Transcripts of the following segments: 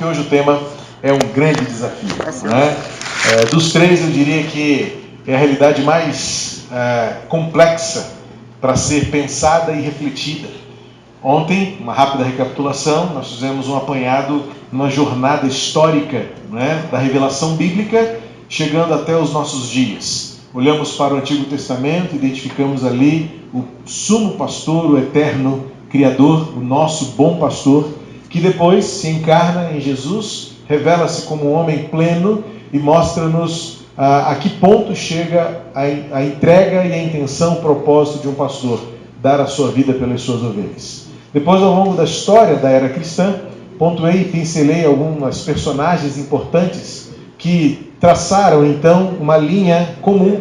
porque hoje o tema é um grande desafio, né? Dos três, eu diria que é a realidade mais complexa para ser pensada e refletida. Ontem, uma rápida recapitulação, nós fizemos um apanhado numa jornada histórica, né, da revelação bíblica, chegando até os nossos dias. Olhamos para o Antigo Testamento, identificamos ali o sumo pastor, o eterno Criador, o nosso bom pastor, que depois se encarna em Jesus, revela-se como um homem pleno e mostra-nos a que ponto chega a entrega e a intenção, o propósito de um pastor, dar a sua vida pelas suas ovelhas. Depois, ao longo da história da era cristã, pontuei e pincelei algumas personagens importantes que traçaram, então, uma linha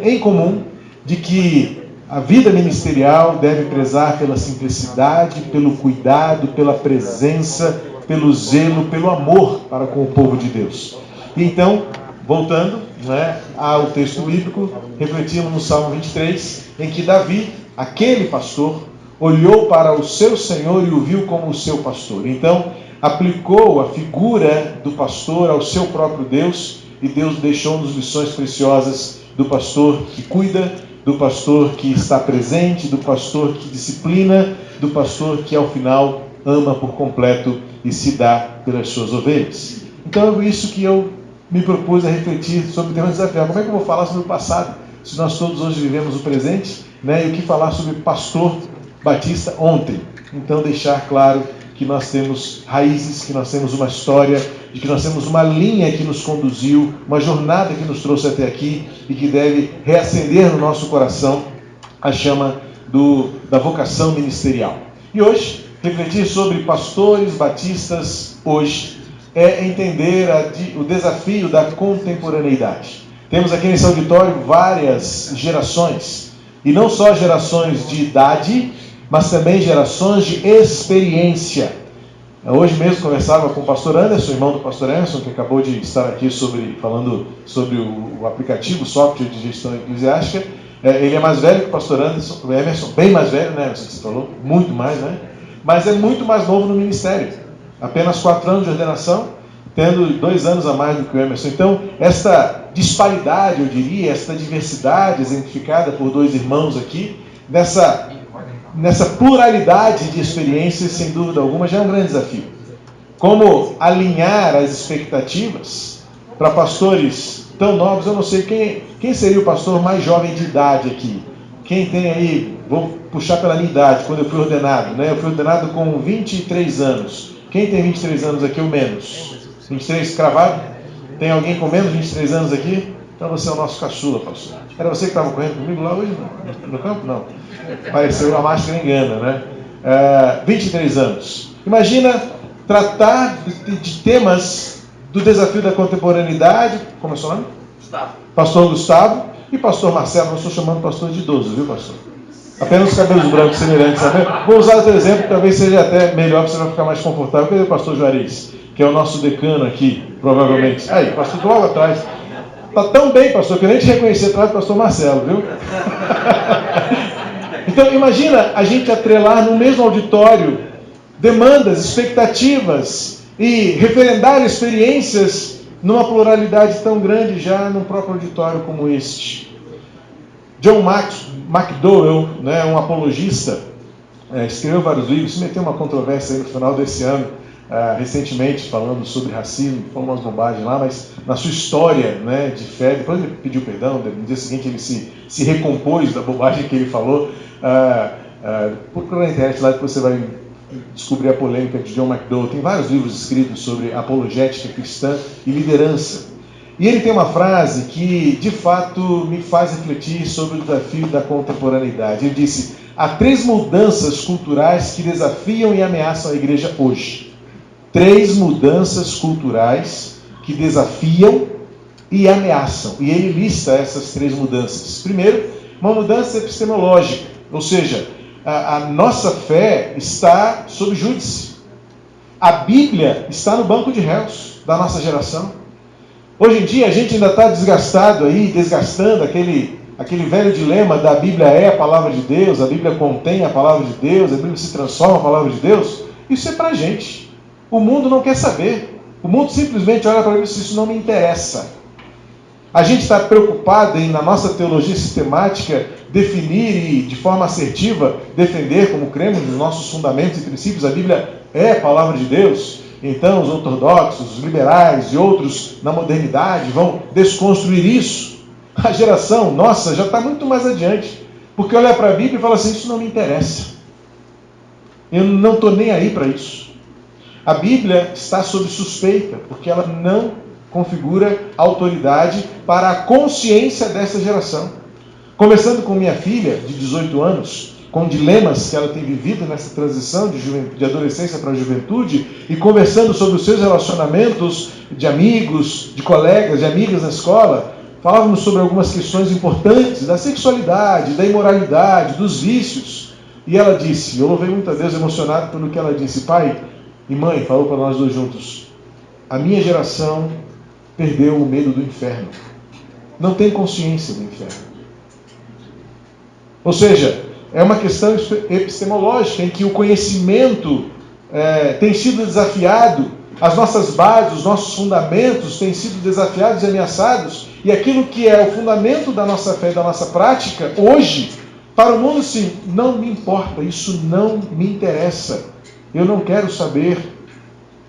em comum de que a vida ministerial deve prezar pela simplicidade, pelo cuidado, pela presença, pelo zelo, pelo amor para com o povo de Deus. E então, voltando, né, ao texto bíblico, refletimos no Salmo 23, em que Davi, aquele pastor, olhou para o seu Senhor e o viu como o seu pastor. Então, aplicou a figura do pastor ao seu próprio Deus, e Deus deixou-nos lições preciosas do pastor que cuida, do pastor que está presente, do pastor que disciplina, do pastor que ao final ama por completo e se dá pelas suas ovelhas. Então é por isso que eu me propus a refletir sobre o tema desafiar. Como é que eu vou falar sobre o passado, se nós todos hoje vivemos o presente, né? E o que falar sobre pastor Batista ontem? Então deixar claro que nós temos raízes, que nós temos uma história, de que nós temos uma linha que nos conduziu, uma jornada que nos trouxe até aqui e que deve reacender no nosso coração a chama da vocação ministerial. E hoje, refletir sobre pastores batistas hoje é entender o desafio da contemporaneidade. Temos aqui nesse auditório várias gerações, e não só gerações de idade, mas também gerações de experiência. Hoje mesmo conversava com o pastor Anderson, irmão do pastor Emerson, que acabou de estar aqui falando sobre o aplicativo, o software de gestão eclesiástica. Ele é mais velho que o pastor Anderson, o Emerson, bem mais velho, né, Emerson, que você falou, muito mais, né? Mas é muito mais novo no ministério. Apenas 4 anos de ordenação, tendo 2 anos a mais do que o Emerson. Então, esta disparidade, eu diria, esta diversidade exemplificada por 2 irmãos aqui, nessa pluralidade de experiências, sem dúvida alguma, já é um grande desafio. Como alinhar as expectativas para pastores tão novos? Eu não sei quem seria o pastor mais jovem de idade aqui. Quem tem aí, vou puxar pela minha idade, quando eu fui ordenado, né? Eu fui ordenado com 23 anos. Quem tem 23 anos aqui ou menos? 23 cravado? Tem alguém com menos de 23 anos aqui? Então você é o nosso caçula, pastor. Era você que estava correndo comigo lá hoje? No campo? Não. Pareceu, a máscara engana, né? 23 anos. Imagina tratar de temas do desafio da contemporaneidade. Como é o seu nome? Gustavo. Pastor Gustavo e pastor Marcelo. Não estou chamando pastor de idoso, viu, pastor? Apenas os cabelos brancos semelhantes, sabe? Vou usar o teu exemplo, talvez seja até melhor, para você vai ficar mais confortável. Cadê o pastor Juarez? Que é o nosso decano aqui, provavelmente. Aí, pastor logo atrás. Está tão bem, pastor, que eu nem te reconheci atrás do pastor Marcelo, viu? Então, imagina a gente atrelar no mesmo auditório demandas, expectativas e referendar experiências numa pluralidade tão grande já num próprio auditório como este. John McDowell, né, um apologista, escreveu vários livros, se meteu uma controvérsia aí no final desse ano, recentemente, falando sobre racismo, falou umas bobagens lá, mas na sua história, né, de fé, depois ele pediu perdão, no dia seguinte ele se recompôs da bobagem que ele falou. Procura na internet lá, depois você vai descobrir a polêmica de John McDowell. Tem vários livros escritos sobre apologética cristã e liderança. E ele tem uma frase que, de fato, me faz refletir sobre o desafio da contemporaneidade. Ele disse: há 3 mudanças culturais que desafiam e ameaçam a igreja hoje. 3 mudanças culturais que desafiam e ameaçam. E ele lista essas 3 mudanças. Primeiro, uma mudança epistemológica, ou seja, a nossa fé está sob júdice. A Bíblia está no banco de réus da nossa geração. Hoje em dia a gente ainda está desgastando aquele velho dilema da Bíblia é a palavra de Deus, a Bíblia contém a palavra de Deus, a Bíblia se transforma a palavra de Deus. Isso é para a gente. O mundo não quer saber. O mundo simplesmente olha para mim e diz: isso não me interessa. A gente está preocupado em, na nossa teologia sistemática, definir e, de forma assertiva, defender, como cremos, os nossos fundamentos e princípios. A Bíblia é a palavra de Deus. Então, os ortodoxos, os liberais e outros na modernidade vão desconstruir isso. A geração nossa já está muito mais adiante, porque olha para a Bíblia e fala assim: isso não me interessa. Eu não estou nem aí para isso. A Bíblia está sob suspeita, porque ela não configura autoridade para a consciência dessa geração. Começando com minha filha, de 18 anos, com dilemas que ela tem vivido nessa transição de adolescência para a juventude, e conversando sobre os seus relacionamentos de amigos, de colegas, de amigas na escola, falávamos sobre algumas questões importantes da sexualidade, da imoralidade, dos vícios. E ela disse, eu louvei muito a Deus emocionado pelo que ela disse: pai e mãe, falou para nós dois juntos, a minha geração perdeu o medo do inferno. Não tem consciência do inferno. Ou seja, é uma questão epistemológica em que o conhecimento tem sido desafiado, as nossas bases, os nossos fundamentos têm sido desafiados e ameaçados, e aquilo que é o fundamento da nossa fé e da nossa prática, hoje, para o mundo, sim, não me importa, isso não me interessa. Eu não quero saber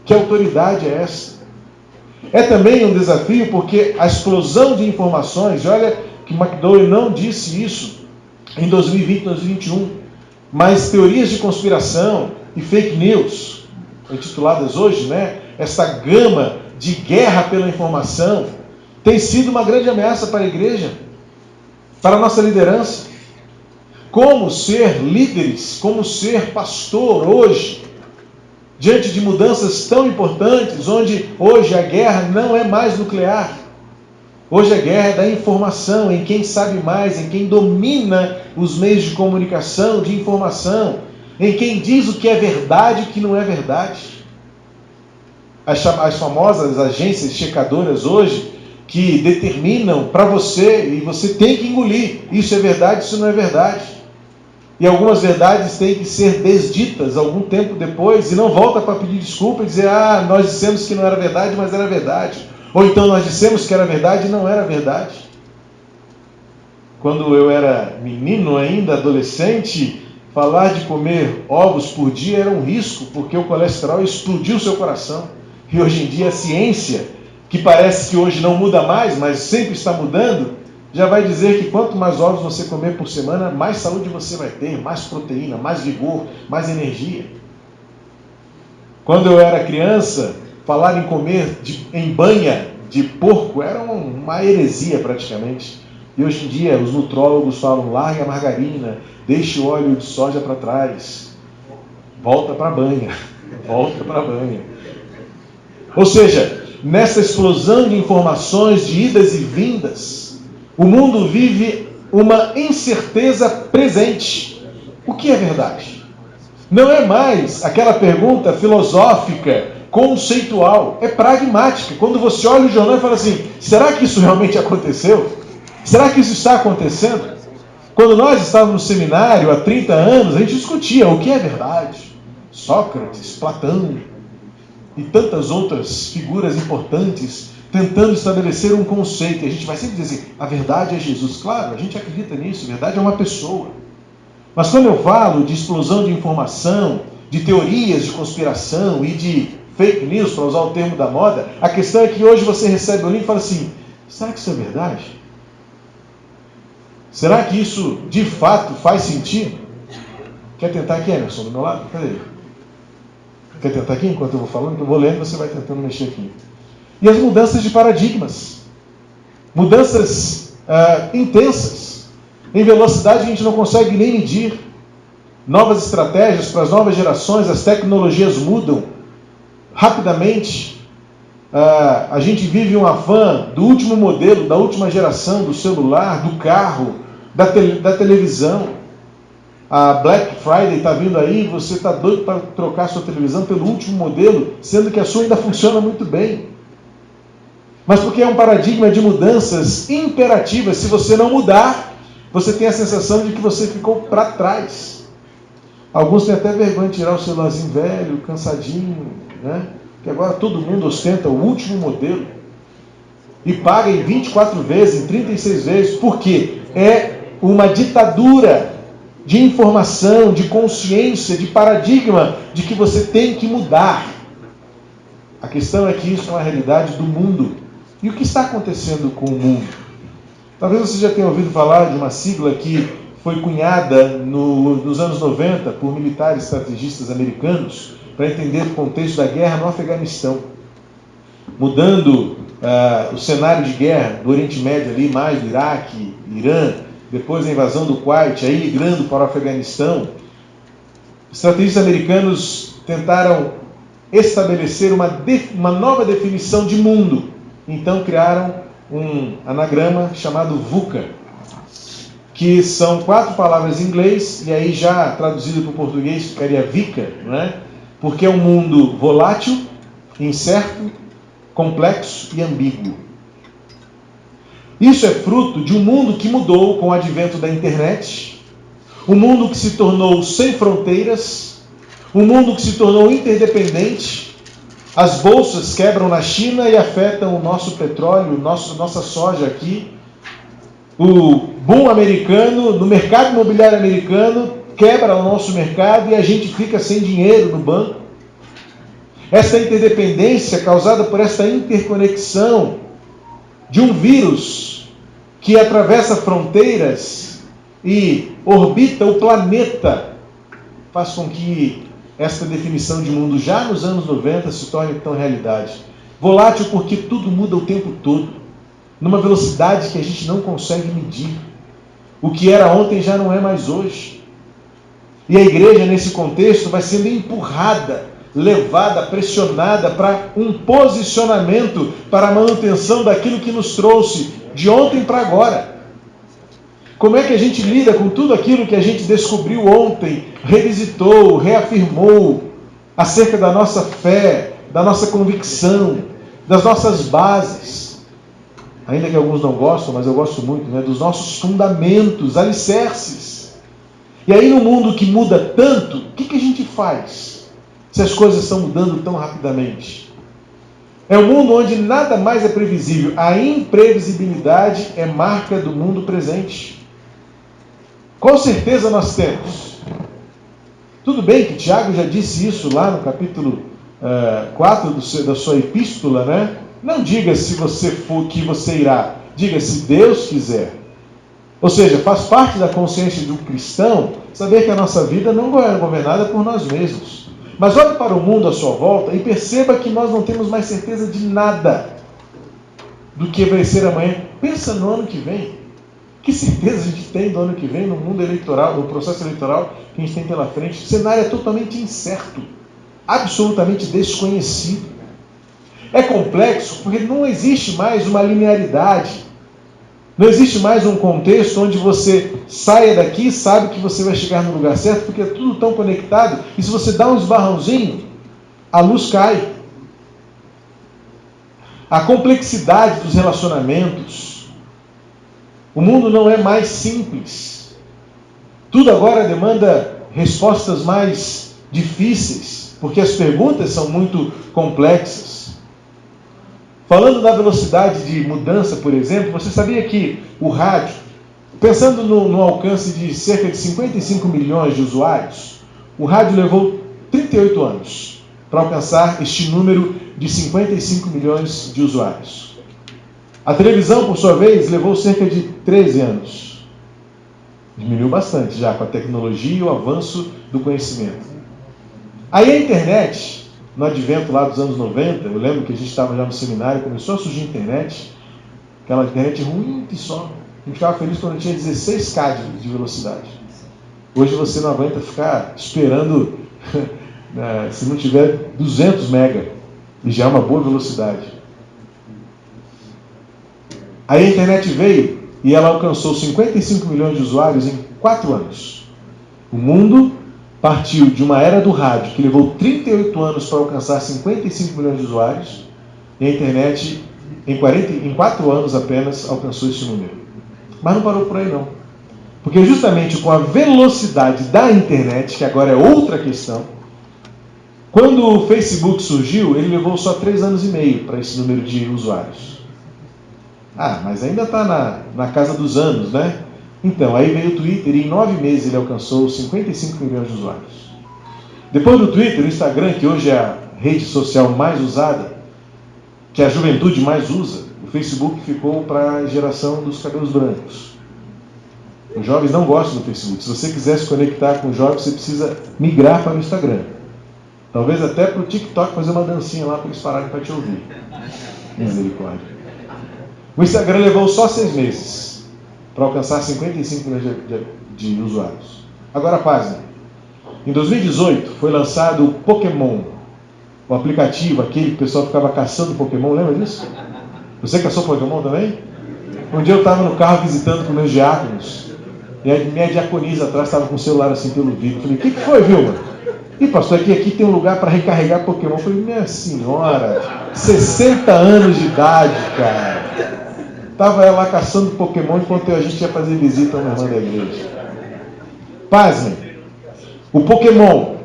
que autoridade é essa. É também um desafio porque a explosão de informações, olha que McDowell não disse isso em 2020, 2021, mas teorias de conspiração e fake news, intituladas hoje, essa gama de guerra pela informação, tem sido uma grande ameaça para a igreja, para a nossa liderança. Como ser líderes, como ser pastor hoje, diante de mudanças tão importantes, onde hoje a guerra não é mais nuclear. Hoje a guerra é da informação, em quem sabe mais, em quem domina os meios de comunicação, de informação, em quem diz o que é verdade e o que não é verdade. As famosas agências checadoras hoje, que determinam para você, e você tem que engolir, isso é verdade, isso não é verdade. E algumas verdades têm que ser desditas algum tempo depois, e não volta para pedir desculpa e dizer: nós dissemos que não era verdade, mas era verdade. Ou então nós dissemos que era verdade e não era verdade. Quando eu era menino ainda, adolescente, falar de comer ovos por dia era um risco, porque o colesterol explodiu o seu coração. E hoje em dia a ciência, que parece que hoje não muda mais, mas sempre está mudando, já vai dizer que quanto mais ovos você comer por semana, mais saúde você vai ter, mais proteína, mais vigor, mais energia. Quando eu era criança, falar em comer em banha de porco era uma heresia praticamente. E hoje em dia os nutrólogos falam: largue a margarina, deixe o óleo de soja para trás, volta para a banha, volta para a banha. Ou seja, nessa explosão de informações, de idas e vindas, o mundo vive uma incerteza presente. O que é verdade? Não é mais aquela pergunta filosófica, conceitual, é pragmática. Quando você olha o jornal e fala assim: será que isso realmente aconteceu? Será que isso está acontecendo? Quando nós estávamos no seminário há 30 anos, a gente discutia o que é verdade. Sócrates, Platão e tantas outras figuras importantes tentando estabelecer um conceito. E a gente vai sempre dizer assim: a verdade é Jesus. Claro, a gente acredita nisso, a verdade é uma pessoa. Mas quando eu falo de explosão de informação, de teorias de conspiração e de fake news, para usar o termo da moda, a questão é que hoje você recebe o link e fala assim: será que isso é verdade? Será que isso de fato faz sentido? Quer tentar aqui, Emerson, do meu lado? Cadê ele? Quer tentar aqui enquanto eu vou falando? Eu vou lendo e você vai tentando mexer aqui. E as mudanças de paradigmas. Mudanças intensas. Em velocidade a gente não consegue nem medir. Novas estratégias para as novas gerações, as tecnologias mudam rapidamente. A gente vive um afã do último modelo, da última geração, do celular, do carro, da televisão. A Black Friday está vindo aí, você está doido para trocar sua televisão pelo último modelo, sendo que a sua ainda funciona muito bem. Mas porque é um paradigma de mudanças imperativas. Se você não mudar, você tem a sensação de que você ficou para trás. Alguns têm até vergonha de tirar o celularzinho velho, cansadinho, que agora todo mundo ostenta o último modelo e paga em 24 vezes, em 36 vezes. Por quê? É uma ditadura de informação, de consciência, de paradigma de que você tem que mudar. A questão é que isso é uma realidade do mundo. E o que está acontecendo com o mundo? Talvez você já tenha ouvido falar de uma sigla que foi cunhada nos anos 90 por militares estrategistas americanos para entender o contexto da guerra no Afeganistão. Mudando o cenário de guerra do Oriente Médio ali, mais do Iraque, Irã, depois a invasão do Kuwait, aí migrando para o Afeganistão, estrategistas americanos tentaram estabelecer uma nova definição de mundo. Então criaram um anagrama chamado VUCA, que são 4 palavras em inglês, e aí já traduzido para o português ficaria VICA, não é? Porque é um mundo volátil, incerto, complexo e ambíguo. Isso é fruto de um mundo que mudou com o advento da internet, um mundo que se tornou sem fronteiras, um mundo que se tornou interdependente. As bolsas quebram na China e afetam o nosso petróleo, nossa soja aqui. O boom americano, no mercado imobiliário americano, quebra o nosso mercado e a gente fica sem dinheiro no banco. Essa interdependência causada por essa interconexão de um vírus que atravessa fronteiras e orbita o planeta faz com que esta definição de mundo já nos anos 90 se torne tão realidade. Volátil porque tudo muda o tempo todo, numa velocidade que a gente não consegue medir. O que era ontem já não é mais hoje. E a igreja, nesse contexto, vai sendo empurrada, levada, pressionada para um posicionamento para a manutenção daquilo que nos trouxe de ontem para agora. Como é que a gente lida com tudo aquilo que a gente descobriu ontem, revisitou, reafirmou acerca da nossa fé, da nossa convicção, das nossas bases? Ainda que alguns não gostam, mas eu gosto muito, né? Dos nossos fundamentos, alicerces. E aí, no mundo que muda tanto, o que a gente faz se as coisas estão mudando tão rapidamente? É um mundo onde nada mais é previsível. A imprevisibilidade é marca do mundo presente. Qual certeza nós temos? Tudo bem que Tiago já disse isso lá no capítulo 4 da sua epístola, né? Não diga se você for que você irá, diga se Deus quiser. Ou seja, faz parte da consciência de um cristão saber que a nossa vida não é governada por nós mesmos. Mas olhe para o mundo à sua volta e perceba que nós não temos mais certeza de nada do que vai ser amanhã. Pensa no ano que vem. Que certeza a gente tem do ano que vem no mundo eleitoral, no processo eleitoral que a gente tem pela frente? O cenário é totalmente incerto, absolutamente desconhecido. É complexo porque não existe mais uma linearidade. Não existe mais um contexto onde você saia daqui e sabe que você vai chegar no lugar certo, porque é tudo tão conectado. E se você dá um esbarrãozinho, a luz cai. A complexidade dos relacionamentos. O mundo não é mais simples. Tudo agora demanda respostas mais difíceis, porque as perguntas são muito complexas. Falando da velocidade de mudança, por exemplo, você sabia que o rádio, pensando no alcance de cerca de 55 milhões de usuários, o rádio levou 38 anos para alcançar este número de 55 milhões de usuários. A televisão, por sua vez, levou cerca de 13 anos. Diminuiu bastante já com a tecnologia e o avanço do conhecimento. Aí a internet, no advento lá dos anos 90, eu lembro que a gente estava já no seminário, começou a surgir a internet, aquela internet ruim que só. A gente ficava feliz quando tinha 16K de velocidade. Hoje você não aguenta ficar esperando, se não tiver 200 mega, e já é uma boa velocidade. Aí a internet veio e ela alcançou 55 milhões de usuários em 4 anos. O mundo partiu de uma era do rádio, que levou 38 anos para alcançar 55 milhões de usuários, e a internet, em 4 anos apenas, alcançou esse número. Mas não parou por aí não. Porque justamente com a velocidade da internet, que agora é outra questão, Quando o Facebook surgiu, ele levou só 3 anos e meio para esse número de usuários. Mas ainda está na casa dos anos, né? Então, aí veio o Twitter e em 9 meses ele alcançou 55 milhões de usuários. Depois do Twitter, o Instagram, que hoje é a rede social mais usada, que a juventude mais usa, o Facebook ficou para a geração dos cabelos brancos. Os jovens não gostam do Facebook. Se você quiser se conectar com os jovens, você precisa migrar para o Instagram. Talvez até para o TikTok fazer uma dancinha lá para eles pararem para te ouvir. Misericórdia. O Instagram levou só 6 meses para alcançar 55 milhões de usuários. Agora, pasme. Em 2018 foi lançado o Pokémon, o aplicativo, aquele que o pessoal ficava caçando Pokémon, lembra disso? Você caçou Pokémon também? Um dia eu estava no carro visitando com meus diáconos, e a minha diaconisa atrás estava com o celular assim pelo vidro. Eu falei, o que foi, Vilma? Ih, pastor, aqui tem um lugar para recarregar Pokémon. Eu falei, minha senhora, 60 anos de idade, cara. Estava ela lá caçando Pokémon enquanto a gente ia fazer visita a uma irmã da igreja. Pasmem, o Pokémon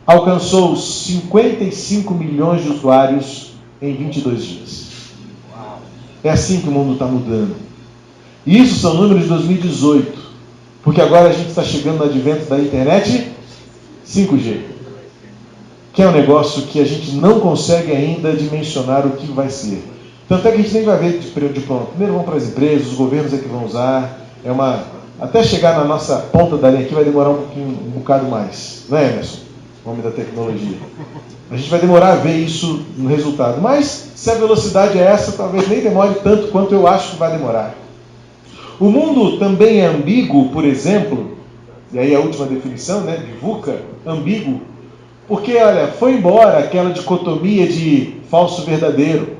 alcançou 55 milhões de usuários em 22 dias. É assim que o mundo está mudando. E isso são números de 2018, porque agora a gente está chegando no advento da internet 5G, que é um negócio que a gente não consegue ainda dimensionar o que vai ser. Tanto é que a gente nem vai ver de pronto. Primeiro vão para as empresas, os governos é que vão usar. Até chegar na nossa ponta da linha aqui vai demorar um bocado mais. Não é, Emerson? Homem da tecnologia. A gente vai demorar a ver isso no resultado. Mas, se a velocidade é essa, talvez nem demore tanto quanto eu acho que vai demorar. O mundo também é ambíguo, por exemplo, e aí a última definição, né, de VUCA, ambíguo, porque, olha, foi embora aquela dicotomia de falso verdadeiro.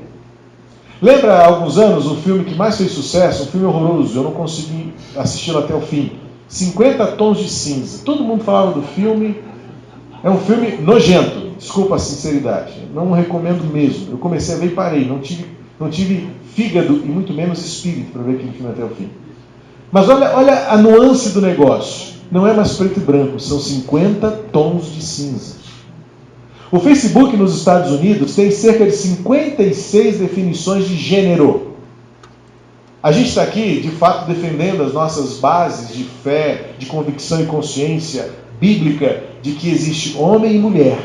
Lembra, há alguns anos, o filme que mais fez sucesso, um filme horroroso, eu não consegui assisti-lo até o fim, 50 Tons de Cinza. Todo mundo falava do filme, é um filme nojento, desculpa a sinceridade, não recomendo mesmo. Eu comecei a ver e parei, não tive fígado e muito menos espírito para ver aquele filme até o fim. Mas olha a nuance do negócio, não é mais preto e branco, são 50 tons de cinza. O Facebook nos Estados Unidos tem cerca de 56 definições de gênero. A gente está aqui, de fato, defendendo as nossas bases de fé, de convicção e consciência bíblica de que existe homem e mulher.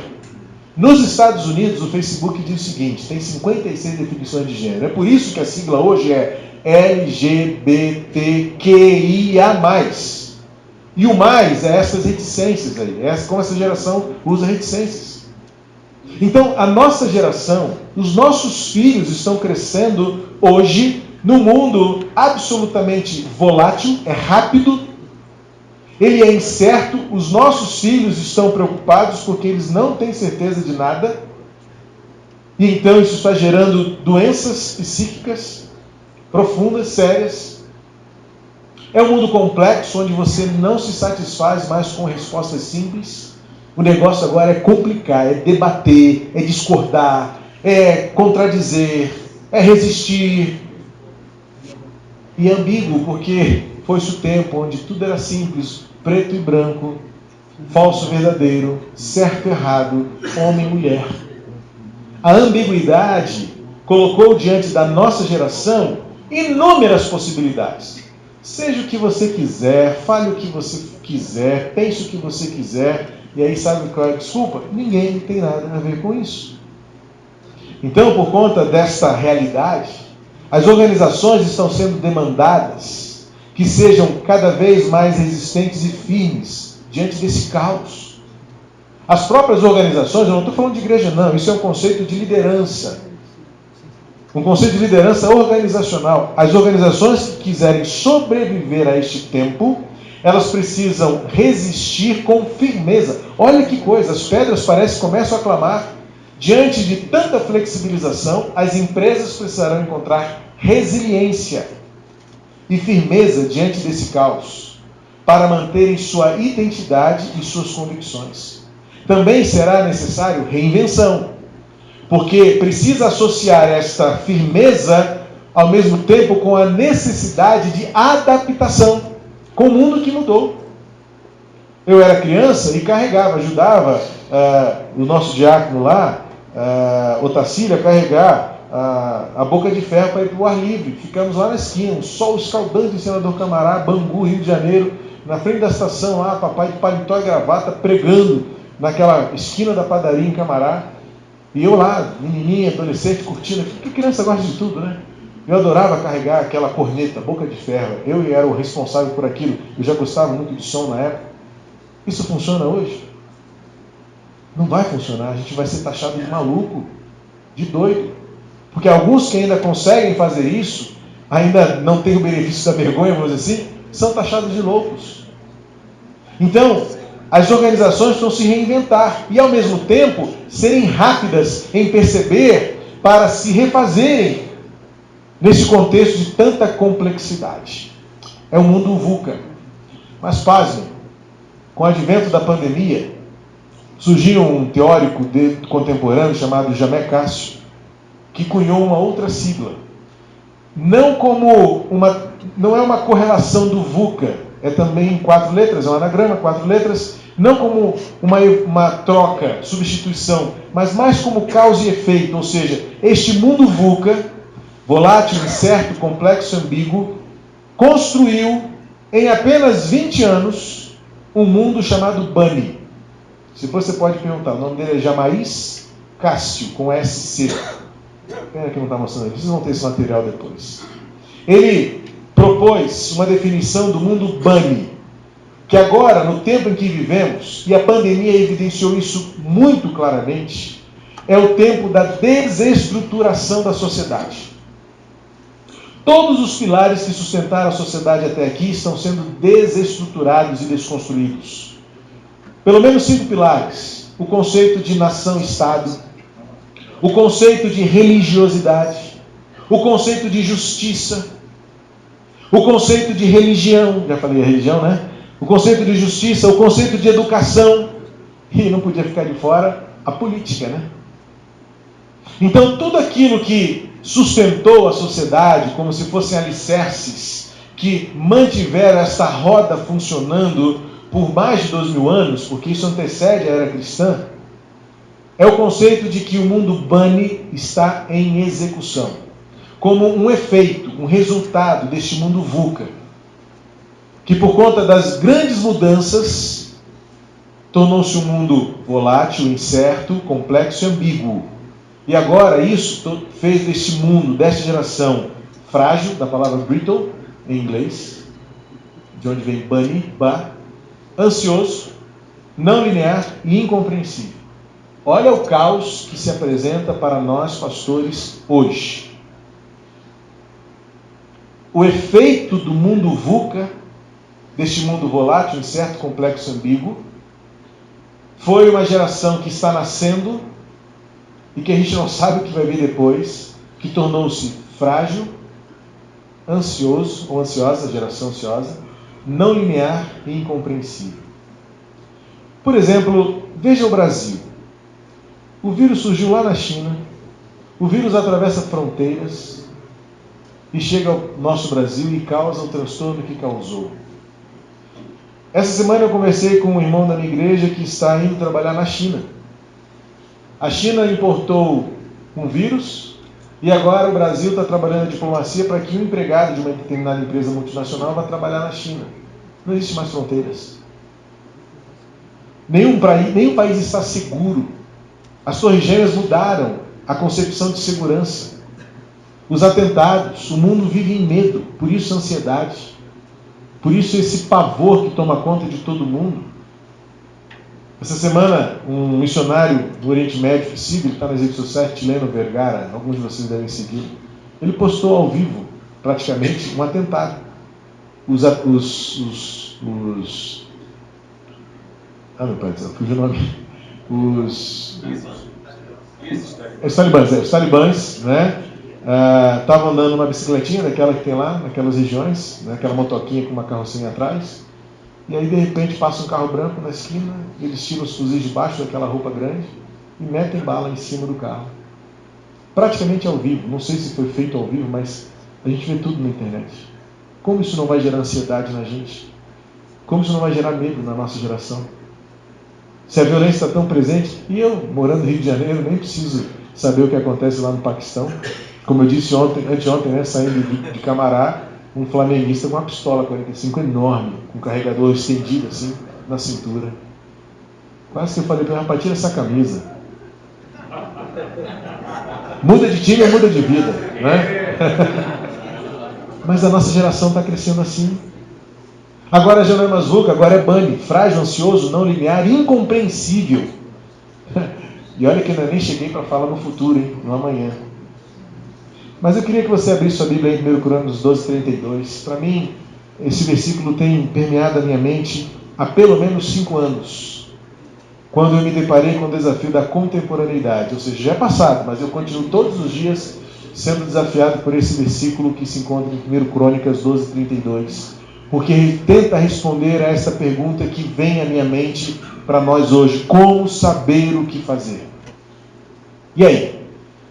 Nos Estados Unidos, o Facebook diz o seguinte, tem 56 definições de gênero. É por isso que a sigla hoje é LGBTQIA+. E o mais é essas reticências aí, como essa geração usa reticências. Então, a nossa geração, os nossos filhos estão crescendo hoje num mundo absolutamente volátil, é rápido, ele é incerto, os nossos filhos estão preocupados porque eles não têm certeza de nada, e então isso está gerando doenças psíquicas profundas, sérias. É um mundo complexo, onde você não se satisfaz mais com respostas simples. O negócio agora é complicar, é debater, é discordar, é contradizer, é resistir. E é ambíguo, porque foi-se o tempo onde tudo era simples, preto e branco, falso verdadeiro, certo e errado, homem e mulher. A ambiguidade colocou diante da nossa geração inúmeras possibilidades. Seja o que você quiser, fale o que você quiser, pense o que você quiser, e aí sabe qual é a desculpa? Ninguém tem nada a ver com isso. Então, por conta desta realidade, as organizações estão sendo demandadas que sejam cada vez mais resistentes e firmes diante desse caos. As próprias organizações, eu não estou falando de igreja não, isso é um conceito de liderança. Um conceito de liderança organizacional. As organizações que quiserem sobreviver a este tempo, elas precisam resistir com firmeza. Olha que coisa, as pedras começam a clamar. Diante de tanta flexibilização, as empresas precisarão encontrar resiliência e firmeza diante desse caos, para manterem sua identidade e suas convicções. Também será necessário reinvenção, porque precisa associar esta firmeza, ao mesmo tempo, com a necessidade de adaptação com o mundo que mudou. Eu era criança e carregava, ajudava o nosso diácono lá, Otacílio, a carregar a boca de ferro para ir para o ar livre. Ficamos lá na esquina, um sol escaldante em Senador Camará, Bangu, Rio de Janeiro, na frente da estação lá, papai de paletó e gravata, pregando naquela esquina da padaria em Camará. E eu lá, menininha, adolescente, curtindo, porque criança gosta de tudo, né? Eu adorava carregar aquela corneta, boca de ferro. Eu era o responsável por aquilo. Eu já gostava muito de som na época. Isso funciona hoje? Não vai funcionar. A gente vai ser taxado de maluco, de doido. Porque alguns que ainda conseguem fazer isso, ainda não têm o benefício da vergonha, vamos dizer assim, são taxados de loucos. Então, as organizações precisam se reinventar e, ao mesmo tempo, serem rápidas em perceber para se refazerem nesse contexto de tanta complexidade. É um mundo VUCA. Mas pasmem, com o advento da pandemia, surgiu um teórico contemporâneo chamado Jamé Cássio, que cunhou uma outra sigla. Não é uma correlação do VUCA, é também 4 letras, é um anagrama, 4 letras, não como uma troca, substituição, mas mais como causa e efeito, ou seja, este mundo VUCA, volátil, incerto, complexo, ambíguo, construiu em apenas 20 anos um mundo chamado Bunny. Se você pode perguntar, o nome dele é Jamais Cássio, com SC. Pena que não está mostrando aqui, vocês vão ter esse material depois. Ele propôs uma definição do mundo Bunny, que agora, no tempo em que vivemos, e a pandemia evidenciou isso muito claramente, é o tempo da desestruturação da sociedade. Todos os pilares que sustentaram a sociedade até aqui estão sendo desestruturados e desconstruídos. Pelo menos 5 pilares. O conceito de nação-estado, o conceito de religiosidade, o conceito de justiça, o conceito de religião, já falei a religião, né? O conceito de justiça, o conceito de educação, e não podia ficar de fora a política, né? Então, tudo aquilo que sustentou a sociedade como se fossem alicerces que mantiveram esta roda funcionando por mais de 2.000 anos, porque isso antecede a era cristã, é o conceito de que o mundo Bunny está em execução, como um efeito, um resultado deste mundo VUCA, que por conta das grandes mudanças tornou-se um mundo volátil, incerto, complexo e ambíguo. E agora isso fez deste mundo, desta geração, frágil, da palavra brittle, em inglês, de onde vem bunny, ansioso, não linear e incompreensível. Olha o caos que se apresenta para nós, pastores, hoje. O efeito do mundo VUCA, deste mundo volátil, incerto, complexo e ambíguo, foi uma geração que está nascendo e que a gente não sabe o que vai vir depois, que tornou-se frágil, ansioso ou ansiosa, geração ansiosa, não linear e incompreensível. Por exemplo, veja o Brasil. O vírus surgiu lá na China, o vírus atravessa fronteiras e chega ao nosso Brasil e causa o transtorno que causou. Essa semana eu conversei com um irmão da minha igreja que está indo trabalhar na China. A China importou um vírus e agora o Brasil está trabalhando a diplomacia para que um empregado de uma determinada empresa multinacional vá trabalhar na China. Não existe mais fronteiras. Nenhum país está seguro. As Torres Gêmeas mudaram a concepção de segurança. Os atentados, o mundo vive em medo, por isso a ansiedade. Por isso esse pavor que toma conta de todo mundo. Essa semana, um missionário do Oriente Médio, que está nas redes sociais, Tileno Vergara, alguns de vocês devem seguir, ele postou ao vivo, praticamente, um atentado. Os meu pai do céu, fugiu o nome. Os talibãs, né? Estavam andando numa bicicletinha, daquela que tem lá, naquelas regiões, né, aquela motoquinha com uma carrocinha atrás, e aí de repente passa um carro branco na esquina, eles tiram os fuzis debaixo daquela roupa grande e metem bala em cima do carro. Praticamente ao vivo, não sei se foi feito ao vivo, mas a gente vê tudo na internet. Como isso não vai gerar ansiedade na gente? Como isso não vai gerar medo na nossa geração? Se a violência está tão presente, e eu, morando no Rio de Janeiro, nem preciso saber o que acontece lá no Paquistão. Como eu disse anteontem, né, saindo de Camará, um flamenguista com uma pistola 45 enorme, com um carregador estendido assim, na cintura. Quase que eu falei para ele, rapaz, tira essa camisa. Muda de time ou muda de vida, né? Mas a nossa geração está crescendo assim. Agora já não é mais VUCA, agora é BANI, frágil, ansioso, não linear, incompreensível. E olha que eu nem cheguei para falar no futuro, hein? No amanhã. Mas eu queria que você abrisse sua Bíblia em 1 Crônicas 12:32. Para mim, esse versículo tem permeado a minha mente há pelo menos 5 anos. Quando eu me deparei com o desafio da contemporaneidade. Ou seja, já é passado, mas eu continuo todos os dias sendo desafiado por esse versículo que se encontra em 1 Crônicas 12:32. Porque ele tenta responder a essa pergunta que vem à minha mente para nós hoje. Como saber o que fazer? E aí?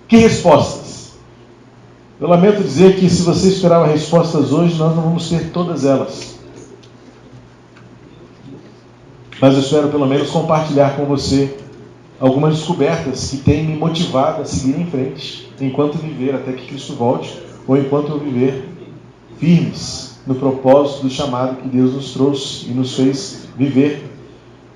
Que respostas? Eu lamento dizer que se você esperava respostas hoje, nós não vamos ter todas elas. Mas eu espero pelo menos compartilhar com você algumas descobertas que têm me motivado a seguir em frente, enquanto viver até que Cristo volte, ou enquanto eu viver firmes no propósito do chamado que Deus nos trouxe e nos fez viver.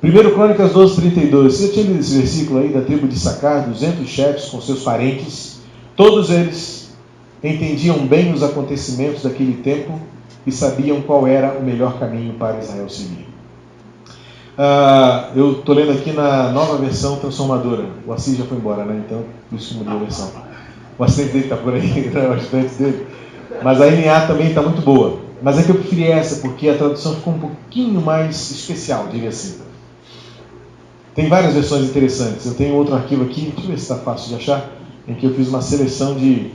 1 Crônicas 12:32. Você tinha lido esse versículo aí da tribo de Issacar, 200 chefes com seus parentes. Todos eles entendiam bem os acontecimentos daquele tempo e sabiam qual era o melhor caminho para Israel seguir. Eu estou lendo aqui na nova versão transformadora. O Assis já foi embora, né? Então, por isso que mudou a versão. O assistente dele está por aí, né? O assistente dele. Mas a NA também está muito boa. Mas é que eu preferi essa, porque a tradução ficou um pouquinho mais especial, diria assim. Tem várias versões interessantes. Eu tenho outro arquivo aqui, deixa eu ver se está fácil de achar, em que eu fiz uma seleção de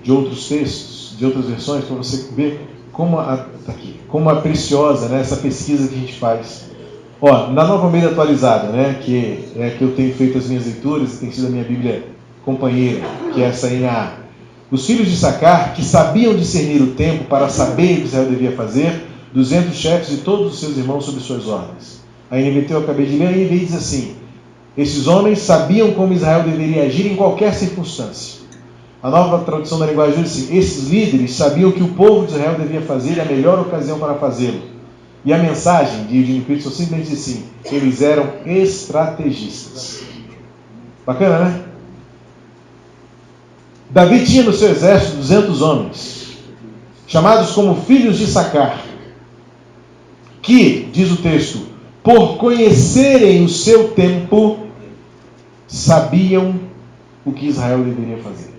outros textos, de outras versões, para você ver como é preciosa, né, essa pesquisa que a gente faz. Na Nova Almeida Atualizada, né, que é que eu tenho feito as minhas leituras, e tem sido a minha Bíblia companheira, que é essa NA. Os filhos de Issacar, que sabiam discernir o tempo para saber o que Israel devia fazer, 200 chefes e todos os seus irmãos sob suas ordens. A NVT eu acabei de ler, a NVI diz assim: esses homens sabiam como Israel deveria agir em qualquer circunstância. A nova tradução da linguagem diz assim: esses líderes sabiam que o povo de Israel devia fazer e a melhor ocasião para fazê-lo. E a mensagem de Eugene Peterson simplesmente diz assim: eles eram estrategistas. Bacana, né? Davi tinha no seu exército 200 homens, chamados como filhos de Issacar, que, diz o texto, por conhecerem o seu tempo, sabiam o que Israel deveria fazer.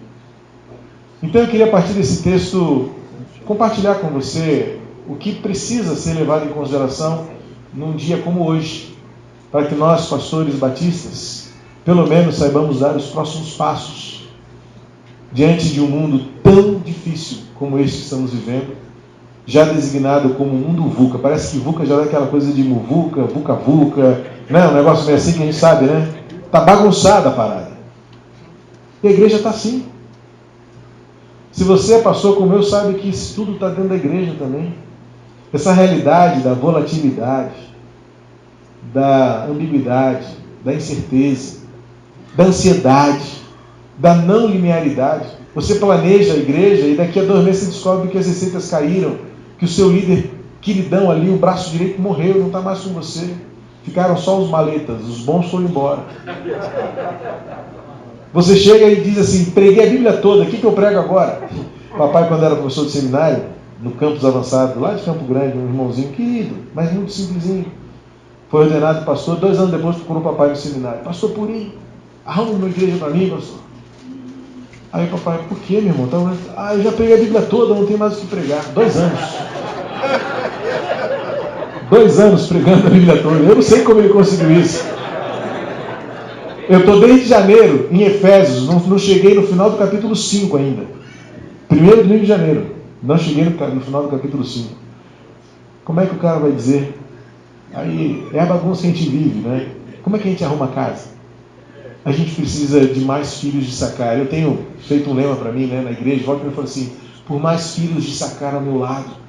Então eu queria, a partir desse texto, compartilhar com você o que precisa ser levado em consideração num dia como hoje, para que nós, pastores batistas, pelo menos saibamos dar os próximos passos diante de um mundo tão difícil como este que estamos vivendo, já designado como mundo VUCA. Parece que VUCA já é aquela coisa de muvuca, vuca-vuca, né? Um negócio meio assim que a gente sabe, né? Está bagunçada a parada. E a igreja está assim. Se você é pastor como eu, sabe que isso tudo está dentro da igreja também. Essa realidade da volatilidade, da ambiguidade, da incerteza, da ansiedade, da não linearidade. Você planeja a igreja e daqui a 2 meses você descobre que as receitas caíram, que o seu líder queridão ali, o braço direito morreu, não está mais com você. Ficaram só os maletas, os bons foram embora. Você chega e diz assim: preguei a Bíblia toda, o que eu prego agora? Papai, quando era professor de seminário, no campus avançado, lá de Campo Grande, um irmãozinho querido, mas muito simplesinho, foi ordenado pastor. 2 anos depois procurou o papai no seminário: pastor Purim, arruma uma igreja para mim, pastor. Aí o papai: por que, meu irmão? Eu já preguei a Bíblia toda, não tem mais o que pregar. 2 anos. 2 anos pregando a Bíblia toda. Eu não sei como ele conseguiu isso. Eu estou desde janeiro em Efésios, não cheguei no final do capítulo 5 ainda. 1º domingo de janeiro, não cheguei no final do capítulo 5. Como é que o cara vai dizer? Aí é a bagunça que a gente vive, né? Como é que a gente arruma a casa? A gente precisa de mais filhos de Issacar. Eu tenho feito um lema para mim, né, na igreja, volta e me fala assim: por mais filhos de Issacar ao meu lado.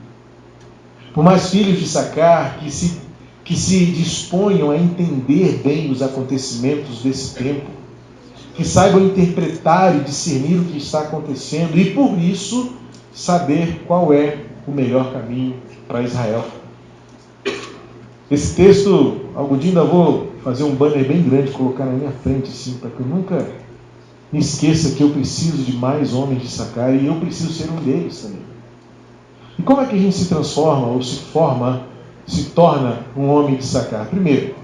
por mais filhos de Issacar que se disponham a entender bem os acontecimentos desse tempo, que saibam interpretar e discernir o que está acontecendo e, por isso, saber qual é o melhor caminho para Israel. Esse texto, algum dia ainda vou fazer um banner bem grande, colocar na minha frente, assim, para que eu nunca me esqueça que eu preciso de mais homens de Issacar e eu preciso ser um deles também. E como é que a gente se transforma ou se torna um homem de Issacar? Primeiro,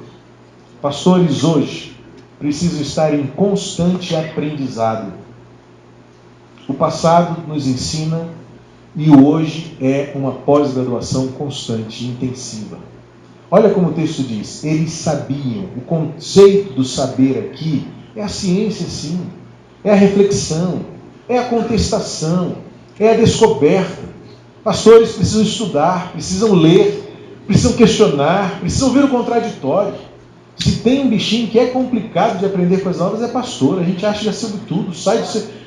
pastores hoje precisam estar em constante aprendizado. O passado nos ensina e o hoje é uma pós-graduação constante e intensiva. Olha como o texto diz, eles sabiam. O conceito do saber aqui é a ciência, sim. É a reflexão, é a contestação, é a descoberta. Pastores precisam estudar, precisam ler, precisam questionar, precisam ver o contraditório. Se tem um bichinho que é complicado de aprender coisas novas, é pastor. A gente acha que já sabe tudo.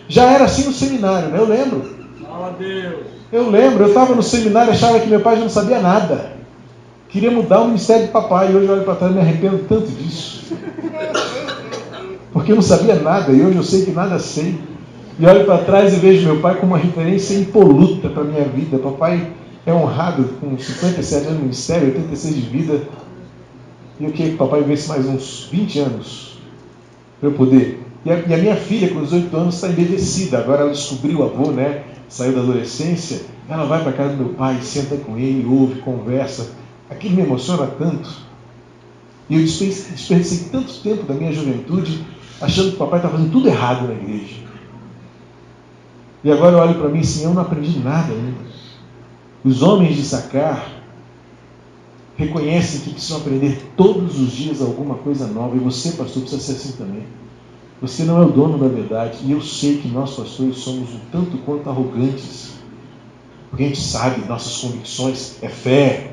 Já era assim no seminário, né? Eu lembro, eu estava no seminário e achava que meu pai já não sabia nada. Queria mudar o ministério de papai e hoje eu olho para trás e me arrependo tanto disso. Porque eu não sabia nada e hoje eu sei que nada sei. E olho para trás e vejo meu pai como uma referência impoluta para a minha vida. Papai é honrado com 57 anos no ministério, 86 de vida. E eu queria que papai vivesse mais uns 20 anos para eu poder. E a minha filha, com 18 anos, está embevecida. Agora ela descobriu o avô, né? Saiu da adolescência. Ela vai para a casa do meu pai, senta com ele, ouve, conversa. Aquilo me emociona tanto. E eu desperdicei tanto tempo da minha juventude achando que o papai estava fazendo tudo errado na igreja. E agora eu olho para mim assim, eu não aprendi nada ainda. Os homens de Issacar reconhecem que precisam aprender todos os dias alguma coisa nova. E você, pastor, precisa ser assim também. Você não é o dono da verdade. E eu sei que nós, pastores, somos um tanto quanto arrogantes. Porque a gente sabe, nossas convicções é fé.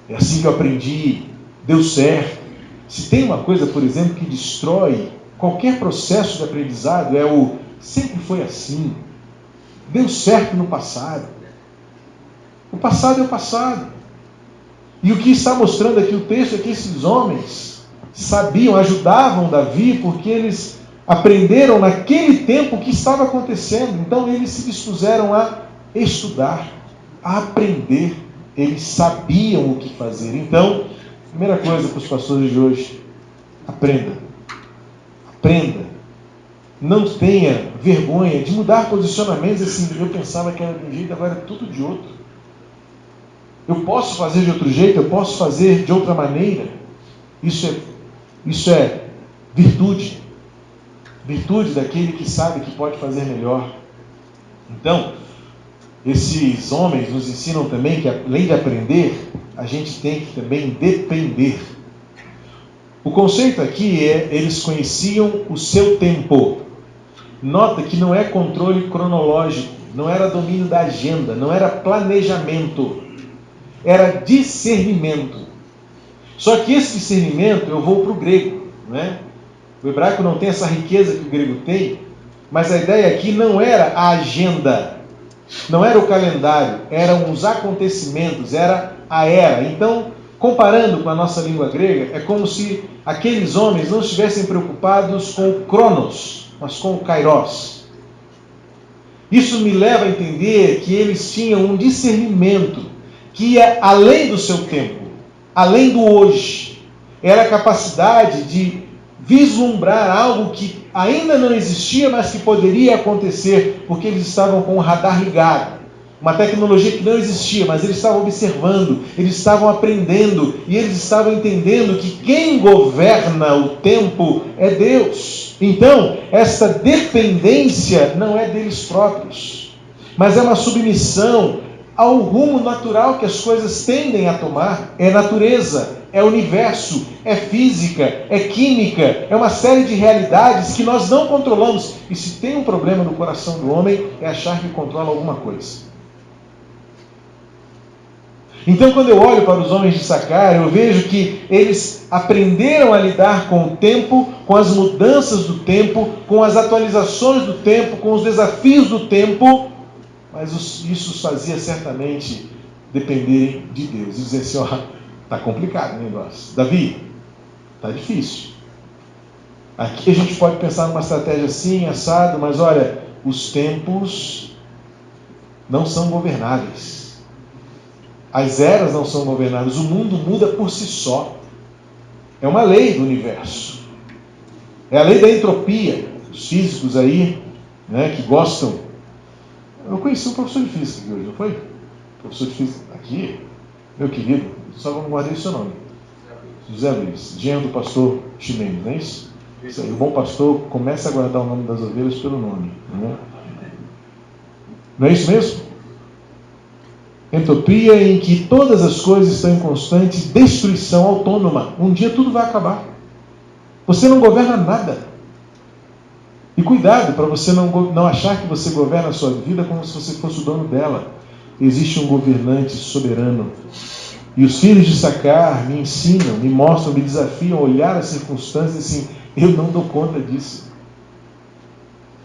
É assim que eu aprendi. Deu certo. Se tem uma coisa, por exemplo, que destrói qualquer processo de aprendizado, é o sempre foi assim. Deu certo no passado. O passado é o passado. E o que está mostrando aqui o texto é que esses homens sabiam, ajudavam Davi, porque eles aprenderam naquele tempo o que estava acontecendo. Então eles se dispuseram a estudar, a aprender. Eles sabiam o que fazer. Então, primeira coisa para os pastores de hoje, aprenda. Aprenda. Não tenha vergonha de mudar posicionamentos assim. Eu pensava que era de um jeito, agora é tudo de outro. Eu posso fazer de outro jeito, eu posso fazer de outra maneira. Isso é virtude. Virtude daquele que sabe que pode fazer melhor. Então, esses homens nos ensinam também que, além de aprender, a gente tem que também depender. O conceito aqui é, eles conheciam o seu tempo. Nota que não é controle cronológico, não era domínio da agenda, não era planejamento. Era discernimento. Só que esse discernimento, eu vou para o grego, né? O hebraico não tem essa riqueza que o grego tem, mas a ideia aqui não era a agenda, não era o calendário, eram os acontecimentos, era a era. Então, comparando com a nossa língua grega, é como se aqueles homens não estivessem preocupados com o cronos, mas com o kairos. Isso me leva a entender que eles tinham um discernimento que ia além do seu tempo, além do hoje. Era a capacidade de vislumbrar algo que ainda não existia, mas que poderia acontecer, porque eles estavam com o radar ligado. Uma tecnologia que não existia, mas eles estavam observando, eles estavam aprendendo, e eles estavam entendendo que quem governa o tempo é Deus. Então, essa dependência não é deles próprios, mas é uma submissão ao rumo natural que as coisas tendem a tomar. É natureza, é universo, é física, é química, é uma série de realidades que nós não controlamos. E se tem um problema no coração do homem, é achar que controla alguma coisa. Então, quando eu olho para os homens de Issacar, eu vejo que eles aprenderam a lidar com o tempo, com as mudanças do tempo, com as atualizações do tempo, com os desafios do tempo, mas isso os fazia certamente dependerem de Deus. E dizer assim, ó, está complicado o negócio. Davi, está difícil. Aqui a gente pode pensar numa estratégia assim, assado, mas olha, os tempos não são governáveis. As eras não são governáveis. O mundo muda por si só. É uma lei do universo. É a lei da entropia. Os físicos aí, né, que gostam. Eu conheci um professor de física aqui hoje, não foi? Professor de física aqui, meu querido, só não guardei o seu nome. José Luiz, genro do pastor Ximenes, não é isso? Isso aí, o bom pastor começa a guardar o nome das ovelhas pelo nome. Não é isso mesmo? Entropia em que todas as coisas estão em constante destruição autônoma. Um dia tudo vai acabar. Você não governa nada. E cuidado para você não achar que você governa a sua vida como se você fosse o dono dela. Existe um governante soberano. E os filhos de Sacar me ensinam, me mostram, me desafiam a olhar as circunstâncias assim, eu não dou conta disso.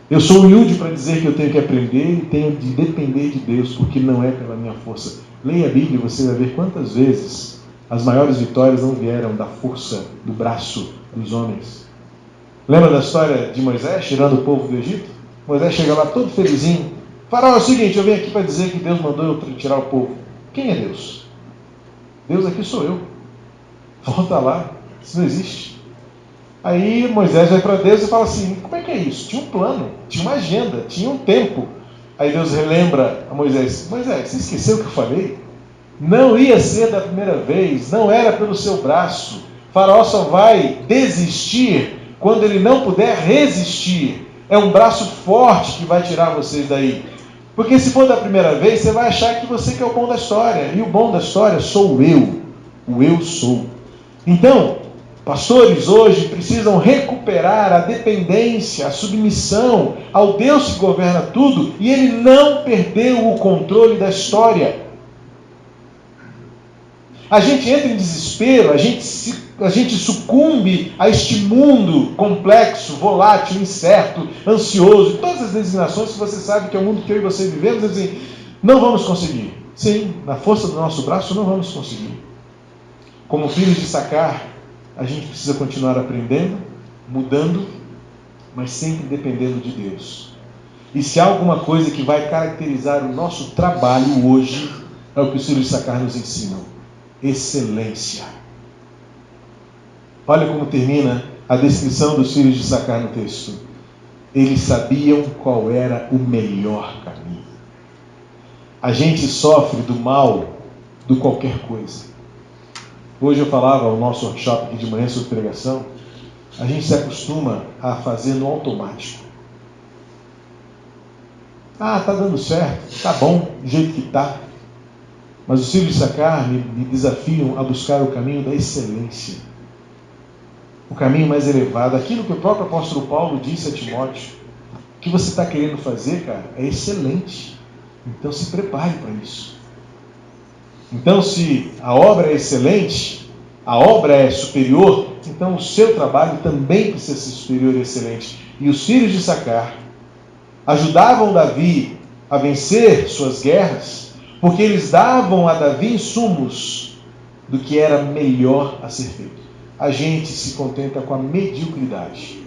Eu sou humilde para dizer que eu tenho que aprender e tenho de depender de Deus, porque não é pela minha força. Leia a Bíblia e você vai ver quantas vezes as maiores vitórias não vieram da força do braço dos homens. Lembra da história de Moisés tirando o povo do Egito? Moisés chega lá todo felizinho. Faraó, é o seguinte, eu vim aqui para dizer que Deus mandou eu tirar o povo. Quem é Deus? Deus aqui sou eu. Volta lá, isso não existe. Aí Moisés vai para Deus e fala assim, como é que é isso? Tinha um plano, tinha uma agenda, tinha um tempo. Aí Deus relembra a Moisés, Moisés, você esqueceu o que eu falei? Não ia ser da primeira vez, não era pelo seu braço. Faraó só vai desistir quando ele não puder resistir. É um braço forte que vai tirar vocês daí. Porque se for da primeira vez, você vai achar que você que é o bom da história. E o bom da história sou eu. O eu sou. Então, pastores hoje precisam recuperar a dependência, a submissão ao Deus que governa tudo. E Ele não perdeu o controle da história. A gente entra em desespero, a gente sucumbe a este mundo complexo, volátil, incerto, ansioso, todas as designações que você sabe que é o mundo que eu e você vivemos, assim, não vamos conseguir. Sim, na força do nosso braço não vamos conseguir. Como filhos de Sacar, a gente precisa continuar aprendendo, mudando, mas sempre dependendo de Deus. E se há alguma coisa que vai caracterizar o nosso trabalho hoje, é o que os filhos de Sacar nos ensinam. Excelência. Olha como termina a descrição dos filhos de Sacar no texto. Eles sabiam qual era o melhor caminho. A gente sofre do mal do qualquer coisa. Hoje eu falava ao nosso workshop aqui de manhã sobre pregação. A gente se acostuma a fazer no automático. Ah, está dando certo, está bom, do jeito que está. Mas os filhos de Sacar me desafiam a buscar o caminho da excelência. O caminho mais elevado. Aquilo que o próprio apóstolo Paulo disse a Timóteo. O que você está querendo fazer, cara, é excelente. Então se prepare para isso. Então se a obra é excelente, a obra é superior, então o seu trabalho também precisa ser superior e excelente. E os filhos de Sacar ajudavam Davi a vencer suas guerras, porque eles davam a Davi insumos do que era melhor a ser feito. A gente se contenta com a mediocridade.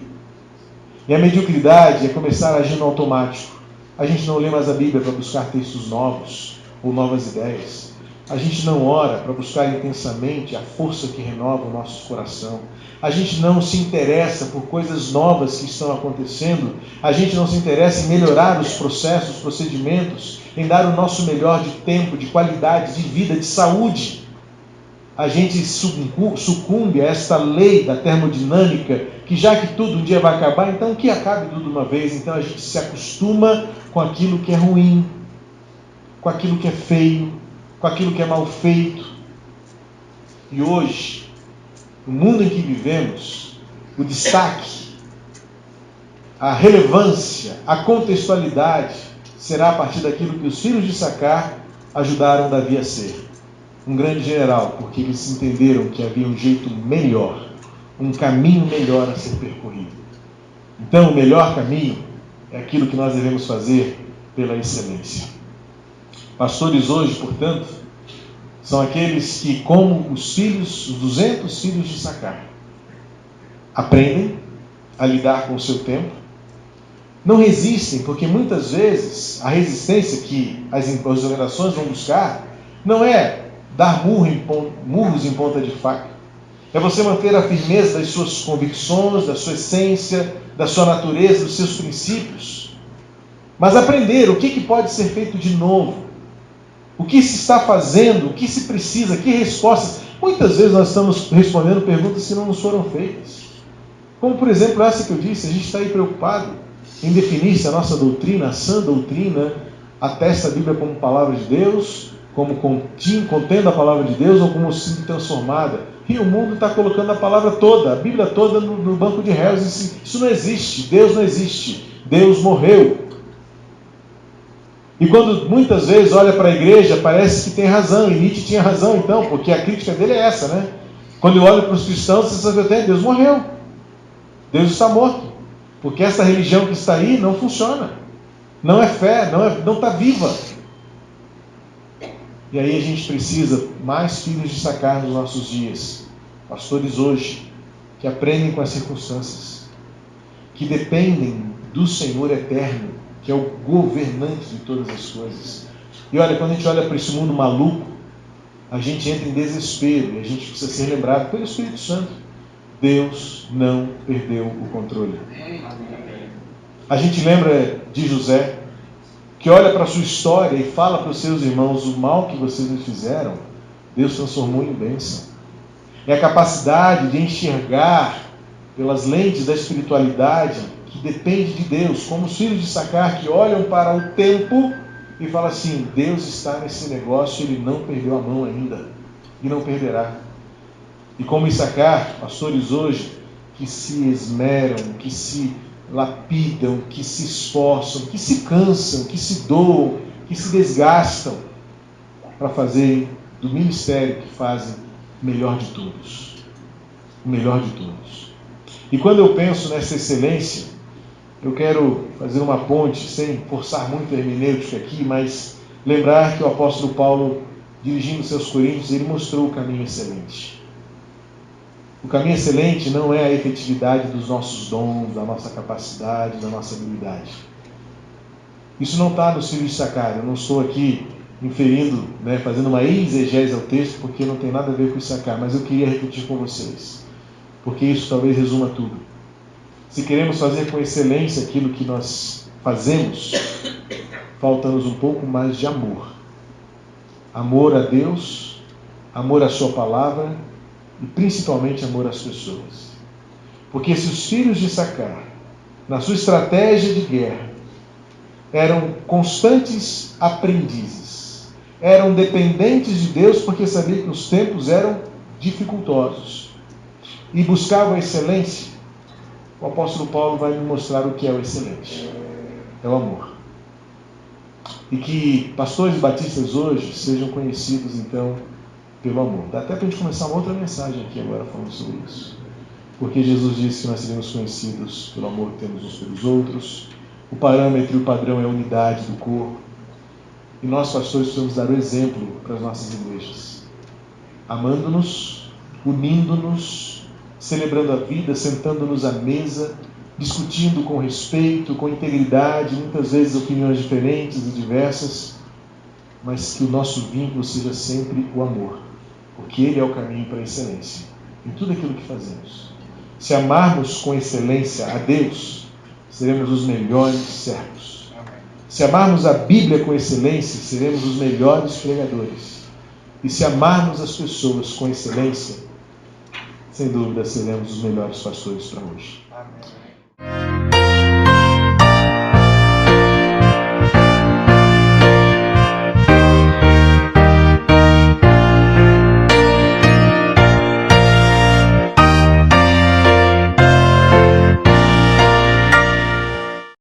E a mediocridade é começar a agir no automático. A gente não lê mais a Bíblia para buscar textos novos ou novas ideias. A gente não ora para buscar intensamente a força que renova o nosso coração. A gente não se interessa por coisas novas que estão acontecendo. A gente não se interessa em melhorar os processos, os procedimentos, em dar o nosso melhor de tempo, de qualidade, de vida, de saúde. A gente sucumbe a esta lei da termodinâmica, que já que tudo um dia vai acabar, então que acabe tudo de uma vez. Então a gente se acostuma com aquilo que é ruim, com aquilo que é feio, com aquilo que é mal feito. E hoje, no mundo em que vivemos, o destaque, a relevância, a contextualidade será a partir daquilo que os filhos de Sacar ajudaram Davi a ser. Um grande general, porque eles entenderam que havia um jeito melhor, um caminho melhor a ser percorrido. Então, o melhor caminho é aquilo que nós devemos fazer pela excelência. Pastores hoje, portanto, são aqueles que, como os 200 filhos de Issacar, aprendem a lidar com o seu tempo, não resistem, porque muitas vezes a resistência que as organizações vão buscar não é dar murros em ponta de faca, é você manter a firmeza das suas convicções, da sua essência, da sua natureza, dos seus princípios, mas aprender o que pode ser feito de novo, o que se está fazendo, o que se precisa, que respostas. Muitas vezes nós estamos respondendo perguntas que não nos foram feitas. Como, por exemplo, essa que eu disse, a gente está aí preocupado em definir se a nossa doutrina, a sã doutrina, atesta a Bíblia como palavra de Deus, como contendo a palavra de Deus ou como sendo transformada. E o mundo está colocando a palavra toda, a Bíblia toda no banco de réus. Isso não existe, Deus não existe, Deus morreu. E quando muitas vezes olha para a igreja, parece que tem razão, e Nietzsche tinha razão então, porque a crítica dele é essa, né? Quando eu olho para os cristãos, você sabe até, Deus morreu, Deus está morto, porque essa religião que está aí não funciona, não é fé, não está viva. E aí a gente precisa mais filhos de Issacar nos nossos dias, pastores hoje, que aprendem com as circunstâncias, que dependem do Senhor eterno, que é o governante de todas as coisas. E olha, quando a gente olha para esse mundo maluco, a gente entra em desespero, e a gente precisa ser lembrado pelo Espírito Santo. Deus não perdeu o controle. A gente lembra de José, que olha para a sua história e fala para os seus irmãos: o mal que vocês me fizeram, Deus transformou em bênção. É a capacidade de enxergar pelas lentes da espiritualidade, que depende de Deus, como os filhos de Issacar, que olham para o tempo e falam assim: Deus está nesse negócio, Ele não perdeu a mão ainda, e não perderá. E como Issacar, pastores hoje, que se esmeram, que se lapidam, que se esforçam, que se cansam, que se doam, que se desgastam para fazerem do ministério que fazem o melhor de todos. O melhor de todos. E quando eu penso nessa excelência, eu quero fazer uma ponte, sem forçar muito a hermenêutica aqui, mas lembrar que o apóstolo Paulo, dirigindo-se aos Coríntios, ele mostrou o caminho excelente. O caminho excelente não é a efetividade dos nossos dons, da nossa capacidade, da nossa habilidade. Isso não está nos filhos de Issacar. Eu não estou aqui inferindo, fazendo uma exegese ao texto, porque não tem nada a ver com Issacar, mas eu queria repetir com vocês, porque isso talvez resuma tudo. Se queremos fazer com excelência aquilo que nós fazemos, falta-nos um pouco mais de amor. Amor a Deus, amor à sua palavra e principalmente amor às pessoas. Porque se os filhos de Issacar, na sua estratégia de guerra, eram constantes aprendizes, eram dependentes de Deus porque sabiam que os tempos eram dificultosos e buscavam a excelência, o apóstolo Paulo vai me mostrar o que é o excelente. É o amor. E que pastores batistas hoje sejam conhecidos, então, pelo amor. Dá até para a gente começar uma outra mensagem aqui agora falando sobre isso. Porque Jesus disse que nós seremos conhecidos pelo amor que temos uns pelos outros. O parâmetro e o padrão é a unidade do corpo. E nós, pastores, precisamos dar o exemplo para as nossas igrejas. Amando-nos, unindo-nos, celebrando a vida, sentando-nos à mesa, discutindo com respeito, com integridade, muitas vezes opiniões diferentes e diversas, mas que o nosso vínculo seja sempre o amor, porque ele é o caminho para a excelência em tudo aquilo que fazemos. Se amarmos com excelência a Deus, seremos os melhores servos. Se amarmos a Bíblia com excelência, seremos os melhores pregadores. E se amarmos as pessoas com excelência, sem dúvida seremos os melhores pastores para hoje.